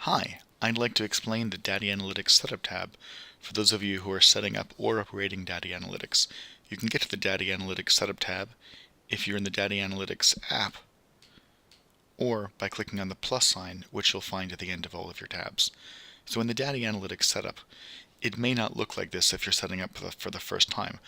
Hi, I'd like to explain the Data Analytics Setup tab for those of you who are setting up or operating Data Analytics. You can get to the Data Analytics Setup tab if you're in the Data Analytics app or by clicking on the plus sign, which you'll find at the end of all of your tabs. So in the Data Analytics Setup, it may not look like this if you're setting up for the first time.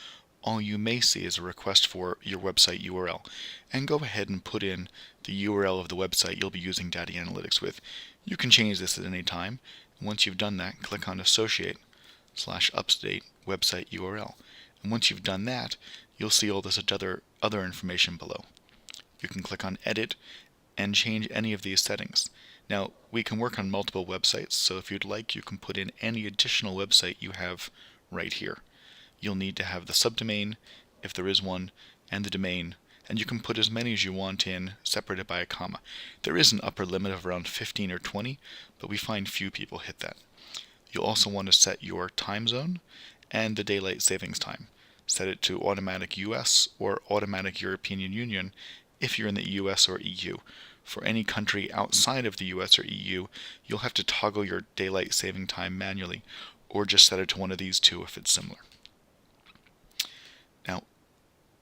All you may see is a request for your website URL, and go ahead and put in the URL of the website you'll be using Data Analytics with. You can change this at any time, and once you've done that, click on Associate/UpToDate Website URL. And once you've done that, you'll see all this other information below. You can click on Edit and change any of these settings. Now, we can work on multiple websites, so if you'd like, you can put in any additional website you have right here. You'll need to have the subdomain, if there is one, and the domain, and you can put as many as you want in, separated by a comma. There is an upper limit of around 15 or 20, but we find few people hit that. You'll also want to set your time zone and the daylight savings time. Set it to automatic US or automatic European Union if you're in the US or EU. For any country outside of the US or EU, you'll have to toggle your daylight saving time manually, or just set it to one of these two if it's similar. Now,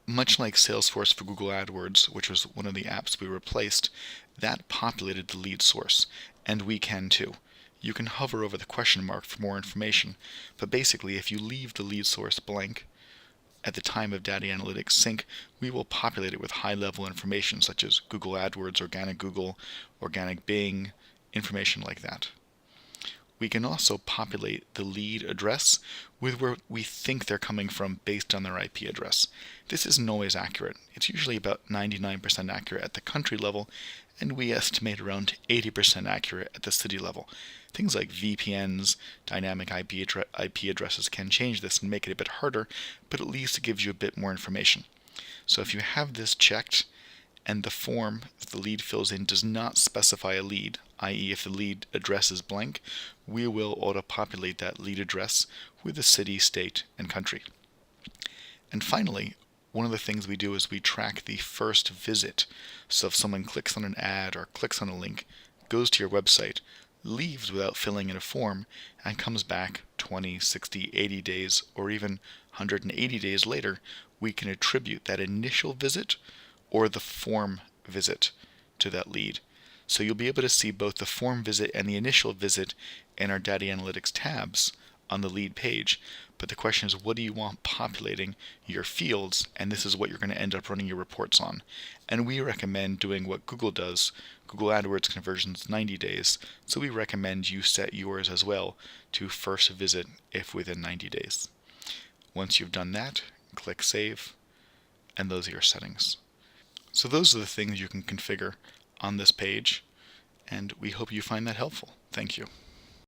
much like Salesforce for Google AdWords, which was one of the apps we replaced, that populated the lead source, and we can too. You can hover over the question mark for more information, but basically if you leave the lead source blank at the time of Data Analytics Sync, we will populate it with high-level information such as Google AdWords, organic Google, organic Bing, information like that. We can also populate the lead address with where we think they're coming from based on their IP address. This isn't always accurate. It's usually about 99% accurate at the country level, and we estimate around 80% accurate at the city level. Things like VPNs, dynamic IP addresses can change this and make it a bit harder, but at least it gives you a bit more information. So if you have this checked, and the form that the lead fills in does not specify a lead, i.e. if the lead address is blank, we will auto-populate that lead address with the city, state, and country. And finally, one of the things we do is we track the first visit. So if someone clicks on an ad or clicks on a link, goes to your website, leaves without filling in a form, and comes back 20, 60, 80 days, or even 180 days later, we can attribute that initial visit or the form visit to that lead. So you'll be able to see both the form visit and the initial visit in our Data Analytics tabs on the lead page. But the question is, what do you want populating your fields? And this is what you're going to end up running your reports on. And we recommend doing what Google does. Google AdWords conversions 90 days. So we recommend you set yours as well to first visit if within 90 days. Once you've done that, click Save, and those are your settings. So those are the things you can configure on this page, and we hope you find that helpful. Thank you.